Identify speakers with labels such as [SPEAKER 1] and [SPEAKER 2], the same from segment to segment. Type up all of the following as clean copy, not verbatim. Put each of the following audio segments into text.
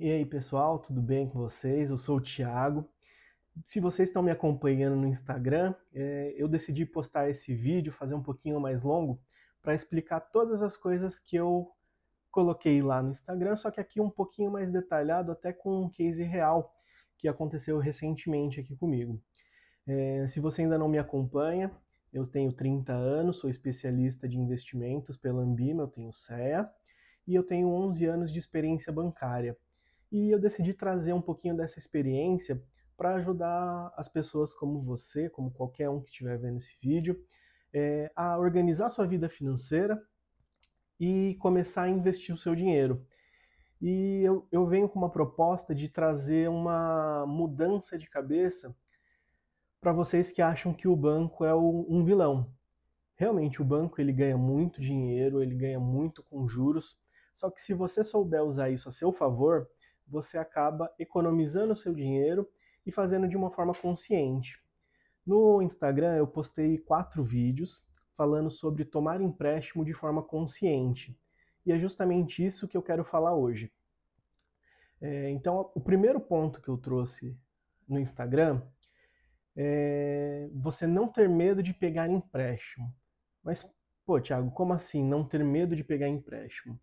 [SPEAKER 1] E aí, pessoal, tudo bem com vocês? Eu sou o Thiago. Se vocês estão me acompanhando no Instagram, eu decidi postar esse vídeo, fazer um pouquinho mais longo, para explicar todas as coisas que eu coloquei lá no Instagram, só que aqui um pouquinho mais detalhado, até com um case real que aconteceu recentemente aqui comigo. Se você ainda não me acompanha, eu tenho 30 anos, sou especialista de investimentos pela Ambima, eu tenho CEA, e eu tenho 11 anos de experiência bancária. E eu decidi trazer um pouquinho dessa experiência para ajudar as pessoas como você, como qualquer um que estiver vendo esse vídeo, a organizar sua vida financeira e começar a investir o seu dinheiro. E eu venho com uma proposta de trazer uma mudança de cabeça para vocês que acham que o banco é um vilão. Realmente, o banco ele ganha muito dinheiro, ele ganha muito com juros, só que se você souber usar isso a seu favor, você acaba economizando o seu dinheiro e fazendo de uma forma consciente. No Instagram eu postei 4 vídeos falando sobre tomar empréstimo de forma consciente. E é justamente isso que eu quero falar hoje. Então, o primeiro ponto que eu trouxe no Instagram é você não ter medo de pegar empréstimo. Mas, pô, Thiago, como assim não ter medo de pegar empréstimo?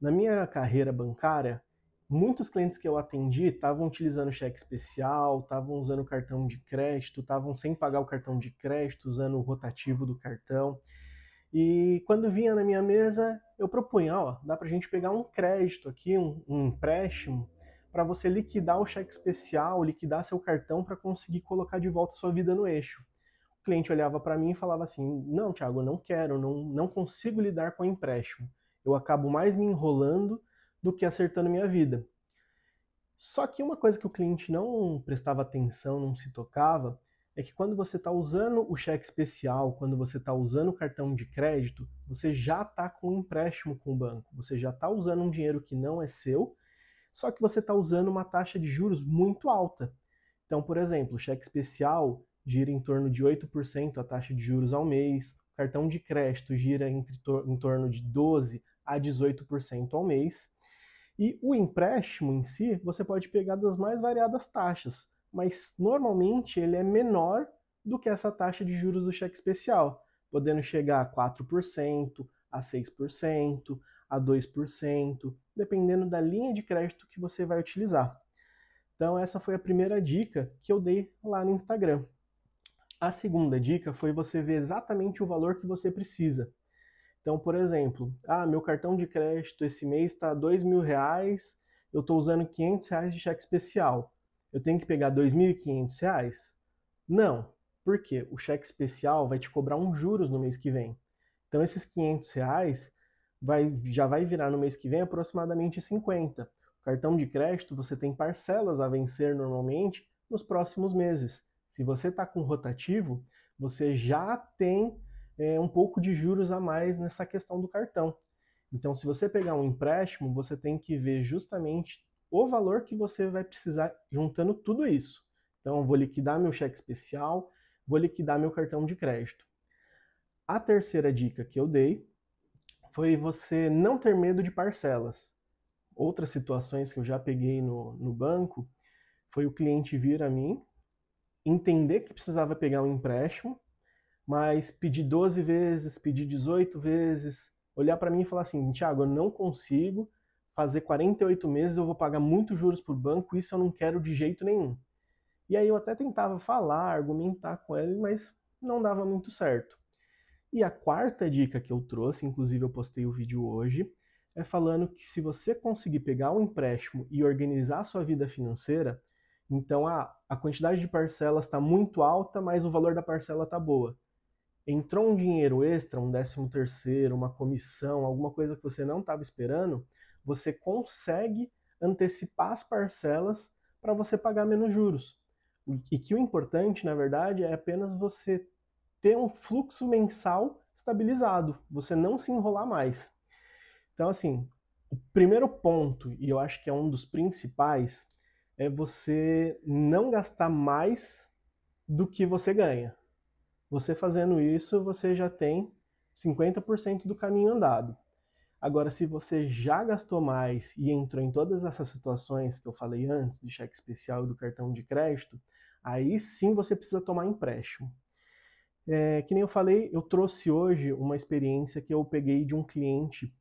[SPEAKER 1] Na minha carreira bancária, muitos clientes que eu atendi estavam utilizando cheque especial, estavam usando cartão de crédito, estavam sem pagar o cartão de crédito, usando o rotativo do cartão. E quando vinha na minha mesa, eu propunha, ó, dá pra gente pegar um crédito aqui, um empréstimo, para você liquidar o cheque especial, liquidar seu cartão para conseguir colocar de volta a sua vida no eixo. O cliente olhava para mim e falava assim: não, Thiago, eu não quero, não consigo lidar com empréstimo. Eu acabo mais me enrolando do que acertando minha vida. Só que uma coisa que o cliente não prestava atenção, não se tocava, é que quando você está usando o cheque especial, quando você está usando o cartão de crédito, você já está com um empréstimo com o banco, você já está usando um dinheiro que não é seu, só que você está usando uma taxa de juros muito alta. Então, por exemplo, o cheque especial gira em torno de 8% a taxa de juros ao mês, o cartão de crédito gira em torno de 12% a 18% ao mês, e o empréstimo em si, você pode pegar das mais variadas taxas, mas normalmente ele é menor do que essa taxa de juros do cheque especial, podendo chegar a 4%, a 6%, a 2%, dependendo da linha de crédito que você vai utilizar. Então essa foi a primeira dica que eu dei lá no Instagram. A segunda dica foi você ver exatamente o valor que você precisa. Então, por exemplo, meu cartão de crédito esse mês está R$ 2.000, eu estou usando R$ 500 de cheque especial. Eu tenho que pegar R$ 2.500? Não. Por quê? O cheque especial vai te cobrar uns juros no mês que vem. Então, esses R$ 500 já vai virar no mês que vem aproximadamente 50. O cartão de crédito você tem parcelas a vencer normalmente nos próximos meses. Se você está com rotativo, você já tem um pouco de juros a mais nessa questão do cartão. Então, se você pegar um empréstimo, você tem que ver justamente o valor que você vai precisar juntando tudo isso. Então, eu vou liquidar meu cheque especial, vou liquidar meu cartão de crédito. A terceira dica que eu dei foi você não ter medo de parcelas. Outras situações que eu já peguei no banco foi o cliente vir a mim, entender que precisava pegar um empréstimo, mas pedir 12 vezes, pedir 18 vezes, olhar para mim e falar assim: Thiago, eu não consigo fazer 48 meses, eu vou pagar muitos juros para o banco, isso eu não quero de jeito nenhum. E aí eu até tentava falar, argumentar com ele, mas não dava muito certo. E a quarta dica que eu trouxe, inclusive eu postei o vídeo hoje, é falando que se você conseguir pegar um empréstimo e organizar a sua vida financeira, então a quantidade de parcelas está muito alta, mas o valor da parcela está boa. Entrou um dinheiro extra, um 13º, uma comissão, alguma coisa que você não estava esperando, você consegue antecipar as parcelas para você pagar menos juros. E que o importante, na verdade, é apenas você ter um fluxo mensal estabilizado, você não se enrolar mais. Então, assim, o primeiro ponto, e eu acho que é um dos principais, é você não gastar mais do que você ganha. Você fazendo isso, você já tem 50% do caminho andado. Agora, se você já gastou mais e entrou em todas essas situações que eu falei antes, de cheque especial e do cartão de crédito, aí sim você precisa tomar empréstimo. Que nem eu falei, eu trouxe hoje uma experiência que eu peguei de um cliente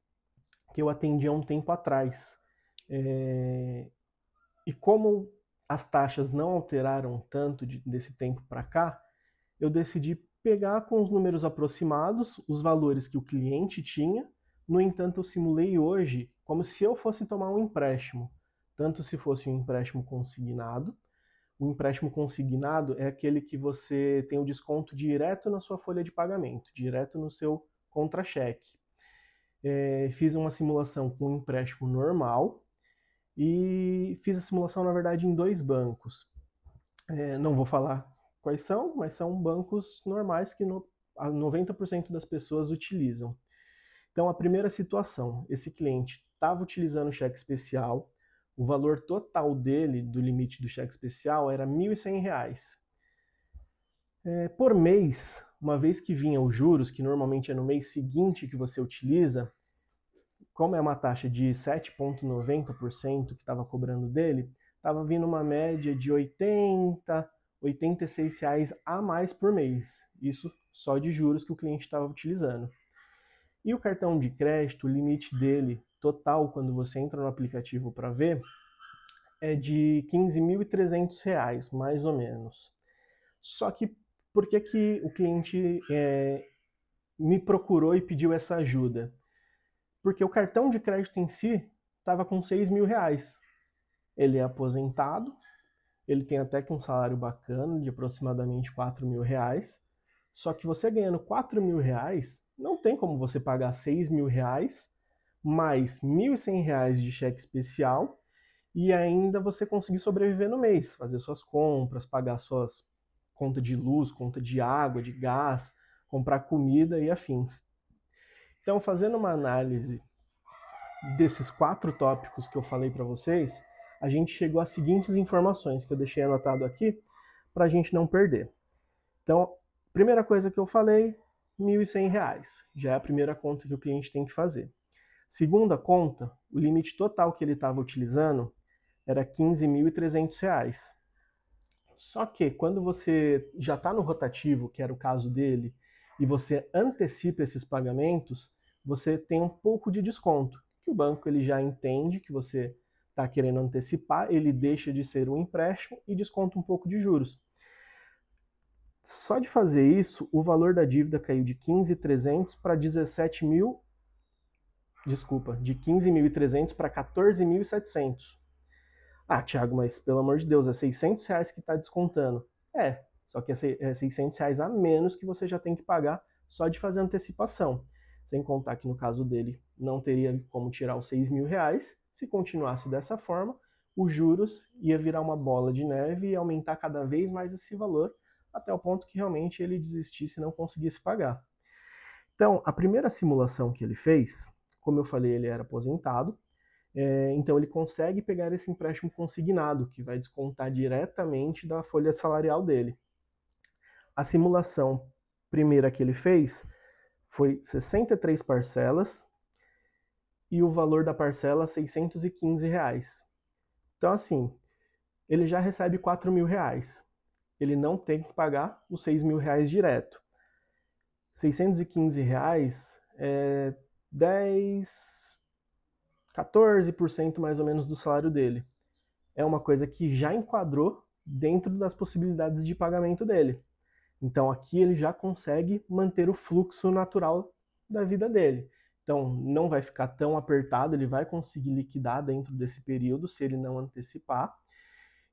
[SPEAKER 1] que eu atendi há um tempo atrás. E como as taxas não alteraram tanto desse tempo para cá, eu decidi pegar com os números aproximados os valores que o cliente tinha. No entanto, eu simulei hoje como se eu fosse tomar um empréstimo, tanto se fosse um empréstimo consignado. O empréstimo consignado é aquele que você tem o desconto direto na sua folha de pagamento, direto no seu contra-cheque. Fiz uma simulação com um empréstimo normal e fiz a simulação, na verdade, em 2 bancos. Não vou falar quais são, mas são bancos normais que 90% das pessoas utilizam. Então, a primeira situação, esse cliente estava utilizando o cheque especial, o valor total dele, do limite do cheque especial, era R$ 1.100. Por mês, uma vez que vinha os juros, que normalmente é no mês seguinte que você utiliza, como é uma taxa de 7,90% que estava cobrando dele, estava vindo uma média de R$ 86 a mais por mês. Isso só de juros que o cliente estava utilizando. E o cartão de crédito, o limite dele total, quando você entra no aplicativo para ver, é de R$ 15.300, mais ou menos. Só que por que o cliente me procurou e pediu essa ajuda? Porque o cartão de crédito em si estava com R$ 6.000. Ele é aposentado, ele tem até que um salário bacana, de aproximadamente R$ 4.000. Só que você ganhando R$ 4.000, não tem como você pagar R$ 6.000 mais R$ 1.100 de cheque especial e ainda você conseguir sobreviver no mês, fazer suas compras, pagar suas contas de luz, conta de água, de gás, comprar comida e afins. Então, fazendo uma análise desses 4 tópicos que eu falei para vocês, a gente chegou às seguintes informações que eu deixei anotado aqui para a gente não perder. Então, primeira coisa que eu falei, R$ 1.100. Já é a primeira conta que o cliente tem que fazer. Segunda conta, o limite total que ele estava utilizando era R$ 15.300. Só que quando você já está no rotativo, que era o caso dele, e você antecipa esses pagamentos, você tem um pouco de desconto, que o banco ele já entende que você está querendo antecipar, ele deixa de ser um empréstimo e desconta um pouco de juros. Só de fazer isso, o valor da dívida caiu de 15.300 para 17.000, desculpa, de 15.300 para 14.700. Ah, Thiago, mas pelo amor de Deus, é R$600 que está descontando. Só que é R$600 a menos que você já tem que pagar só de fazer antecipação. Sem contar que no caso dele não teria como tirar os R$6.000. Se continuasse dessa forma, os juros ia virar uma bola de neve e aumentar cada vez mais esse valor, até o ponto que realmente ele desistisse e não conseguisse pagar. Então, a primeira simulação que ele fez, como eu falei, ele era aposentado, então ele consegue pegar esse empréstimo consignado, que vai descontar diretamente da folha salarial dele. A simulação primeira que ele fez foi 63 parcelas e o valor da parcela R$ 615. Então assim, ele já recebe R$ 4.000. Ele não tem que pagar os R$ 6.000 direto. R$ 615 é 14% mais ou menos do salário dele. É uma coisa que já enquadrou dentro das possibilidades de pagamento dele. Então aqui ele já consegue manter o fluxo natural da vida dele. Então não vai ficar tão apertado, ele vai conseguir liquidar dentro desse período se ele não antecipar.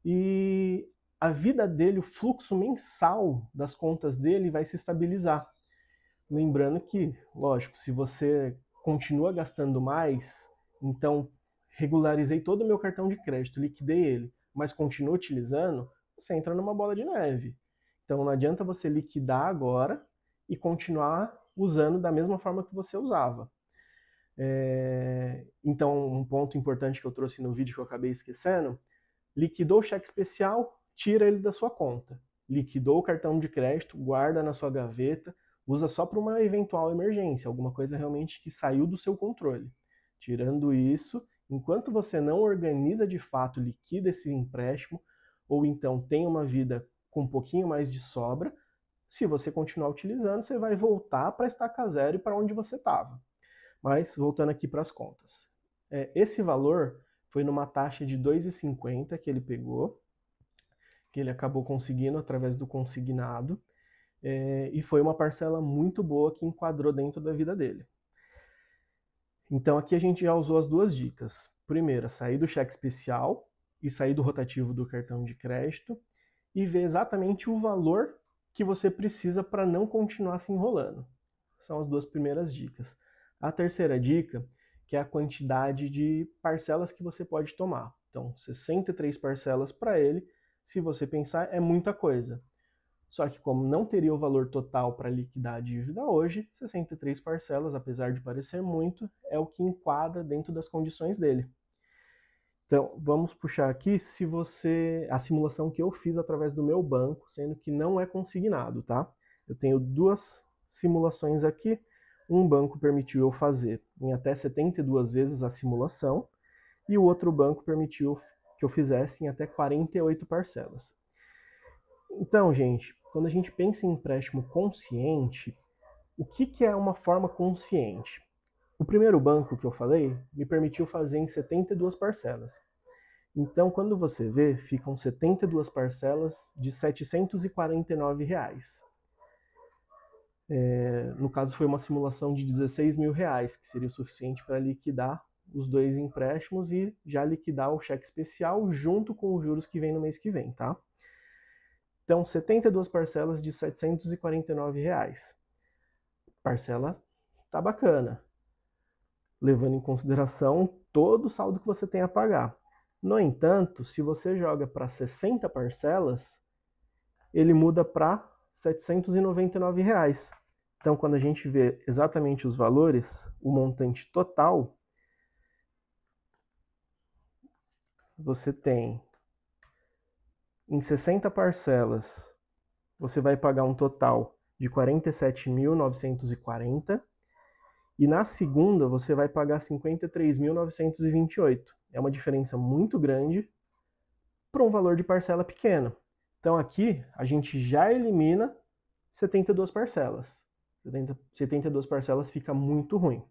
[SPEAKER 1] E a vida dele, o fluxo mensal das contas dele vai se estabilizar. Lembrando que, lógico, se você continua gastando mais, então regularizei todo o meu cartão de crédito, liquidei ele, mas continuo utilizando, você entra numa bola de neve. Então não adianta você liquidar agora e continuar usando da mesma forma que você usava. Então um ponto importante que eu trouxe no vídeo que eu acabei esquecendo, liquidou o cheque especial, tira ele da sua conta. Liquidou o cartão de crédito, guarda na sua gaveta, usa só para uma eventual emergência, alguma coisa realmente que saiu do seu controle. Tirando isso, enquanto você não organiza de fato, liquida esse empréstimo, ou então tem uma vida com um pouquinho mais de sobra, se você continuar utilizando, você vai voltar para estaca zero e para onde você estava. Mas, voltando aqui para as contas. Esse valor foi numa taxa de 2,50 que ele pegou, que ele acabou conseguindo através do consignado, e foi uma parcela muito boa que enquadrou dentro da vida dele. Então aqui a gente já usou as duas dicas. Primeira, sair do cheque especial e sair do rotativo do cartão de crédito e ver exatamente o valor que você precisa para não continuar se enrolando. São as duas primeiras dicas. A terceira dica, que é a quantidade de parcelas que você pode tomar. Então, 63 parcelas para ele, se você pensar, é muita coisa. Só que como não teria o valor total para liquidar a dívida hoje, 63 parcelas, apesar de parecer muito, é o que enquadra dentro das condições dele. Então, vamos puxar aqui a simulação que eu fiz através do meu banco, sendo que não é consignado, tá? Eu tenho duas simulações aqui. Um banco permitiu eu fazer em até 72 vezes a simulação e o outro banco permitiu que eu fizesse em até 48 parcelas. Então, gente, quando a gente pensa em empréstimo consciente, o que é uma forma consciente? O primeiro banco que eu falei me permitiu fazer em 72 parcelas. Então, quando você vê, ficam 72 parcelas de R$ 749. No caso, foi uma simulação de R$16 mil, que seria o suficiente para liquidar os dois empréstimos e já liquidar o cheque especial junto com os juros que vem no mês que vem, tá? Então, 72 parcelas de R$ 749. Parcela tá bacana, levando em consideração todo o saldo que você tem a pagar. No entanto, se você joga para 60 parcelas, ele muda para R$ 799. Então, quando a gente vê exatamente os valores, o montante total, você tem em 60 parcelas, você vai pagar um total de R$ 47.940 e na segunda você vai pagar R$ 53.928. É uma diferença muito grande para um valor de parcela pequeno. Então aqui a gente já elimina 72 parcelas. 72 parcelas fica muito ruim.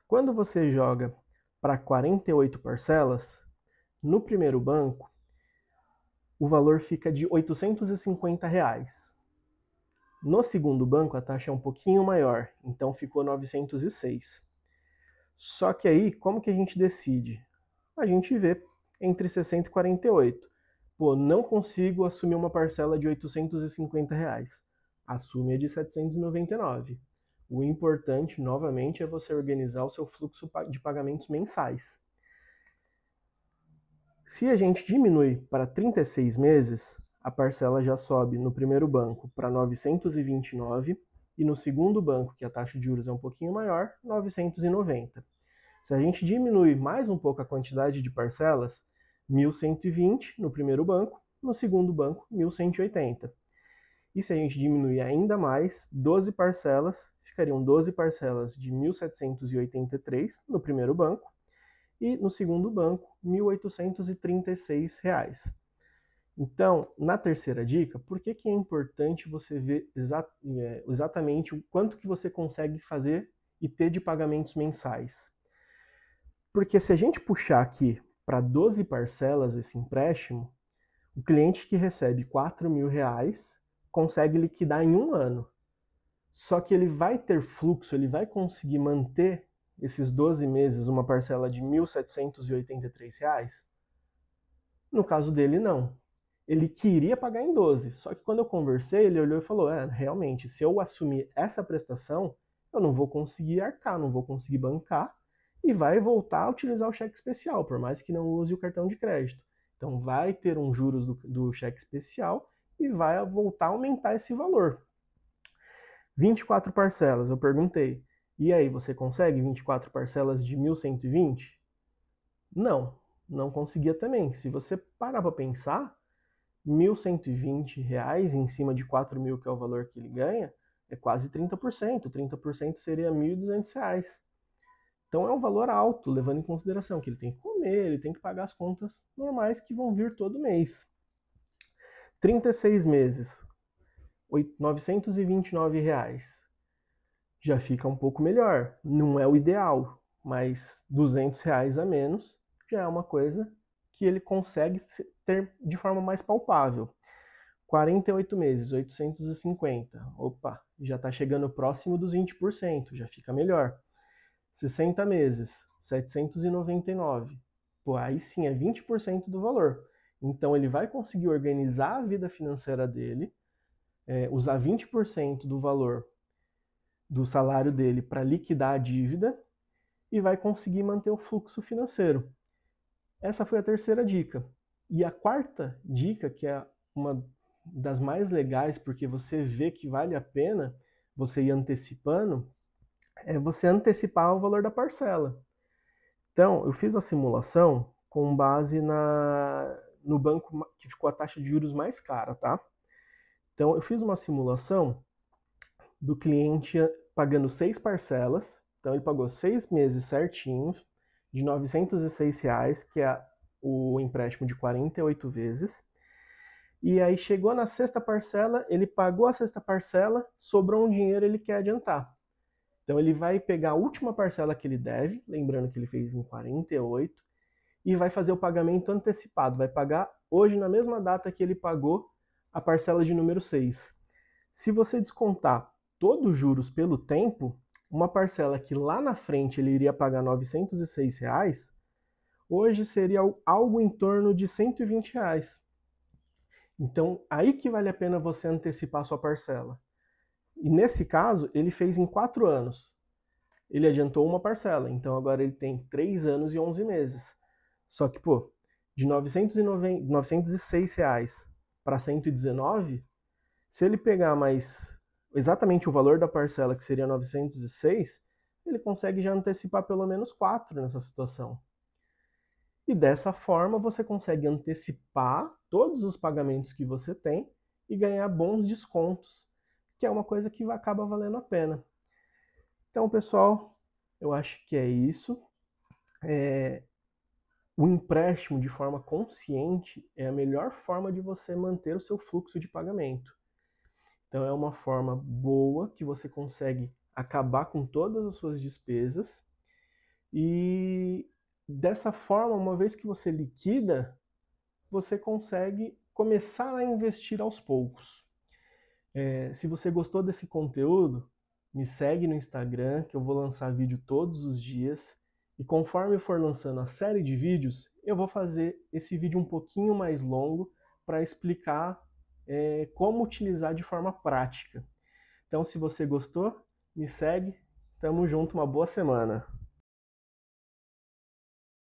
[SPEAKER 1] Quando você joga para 48 parcelas, no primeiro banco, o valor fica de R$ 850. No segundo banco, a taxa é um pouquinho maior, então ficou 906. Só que aí, como que a gente decide? A gente vê entre 60 e 48. Pô, não consigo assumir uma parcela de R$ 850. Assume a de 799. O importante, novamente, é você organizar o seu fluxo de pagamentos mensais. Se a gente diminui para 36 meses, a parcela já sobe no primeiro banco para 929 e no segundo banco, que a taxa de juros é um pouquinho maior, 990. Se a gente diminui mais um pouco a quantidade de parcelas, 1.120 no primeiro banco, no segundo banco, 1.180. E se a gente diminuir ainda mais, 12 parcelas, ficariam 12 parcelas de 1.783 no primeiro banco e no segundo banco, R$ 1.836. Então, na terceira dica, por que é importante você ver exatamente o quanto que você consegue fazer e ter de pagamentos mensais? Porque se a gente puxar aqui para 12 parcelas esse empréstimo, o cliente que recebe R$ 4.000 consegue liquidar em um ano. Só que ele vai ter fluxo, ele vai conseguir manter esses 12 meses uma parcela de R$ 1.783? No caso dele, não. Ele queria pagar em 12, só que quando eu conversei, ele olhou e falou, realmente, se eu assumir essa prestação, eu não vou conseguir arcar, não vou conseguir bancar, e vai voltar a utilizar o cheque especial, por mais que não use o cartão de crédito. Então vai ter um juros do cheque especial e vai voltar a aumentar esse valor. 24 parcelas, eu perguntei, e aí, você consegue 24 parcelas de 1.120? Não, não conseguia também. Se você parar para pensar, R$ 1.120 em cima de 4.000, que é o valor que ele ganha, é quase 30%. 30% seria R$ 1.200. Então é um valor alto, levando em consideração que ele tem que comer, ele tem que pagar as contas normais que vão vir todo mês. 36 meses, R$ 929. Já fica um pouco melhor. Não é o ideal, mas R$ 200 a menos já é uma coisa que ele consegue ter de forma mais palpável. 48 meses, 850. Opa, já está chegando próximo dos 20%, já fica melhor. 60 meses, 799. Pô, aí sim é 20% do valor. Então ele vai conseguir organizar a vida financeira dele, usar 20% do valor do salário dele para liquidar a dívida e vai conseguir manter o fluxo financeiro. Essa foi a terceira dica. E a quarta dica, que é uma das mais legais, porque você vê que vale a pena você ir antecipando, é você antecipar o valor da parcela. Então, eu fiz a simulação com base no banco que ficou a taxa de juros mais cara, tá? Então, eu fiz uma simulação do cliente pagando 6 parcelas. Então, ele pagou 6 meses certinhos, de R$ 906, que é o empréstimo de 48 vezes. E aí chegou na sexta parcela, ele pagou a sexta parcela, sobrou um dinheiro, ele quer adiantar. Então ele vai pegar a última parcela que ele deve, lembrando que ele fez em 48, e vai fazer o pagamento antecipado. Vai pagar hoje na mesma data que ele pagou a parcela de número 6. Se você descontar todos os juros pelo tempo, uma parcela que lá na frente ele iria pagar R$ 906, hoje seria algo em torno de R$ 120. Então, aí que vale a pena você antecipar a sua parcela. E nesse caso, ele fez em 4 anos. Ele adiantou uma parcela, então agora ele tem 3 anos e 11 meses. Só que, pô, de R$ 906 para 119, se ele pegar mais exatamente o valor da parcela, que seria 906, ele consegue já antecipar pelo menos 4 nessa situação. E dessa forma você consegue antecipar todos os pagamentos que você tem e ganhar bons descontos, que é uma coisa que acaba valendo a pena. Então, pessoal, eu acho que é isso. O empréstimo de forma consciente é a melhor forma de você manter o seu fluxo de pagamento. Então, é uma forma boa que você consegue acabar com todas as suas despesas e dessa forma, uma vez que você liquida, você consegue começar a investir aos poucos. Se você gostou desse conteúdo, me segue no Instagram, que eu vou lançar vídeo todos os dias. E conforme eu for lançando a série de vídeos, eu vou fazer esse vídeo um pouquinho mais longo para explicar como utilizar de forma prática. Então, se você gostou, me segue. Tamo junto, uma boa semana.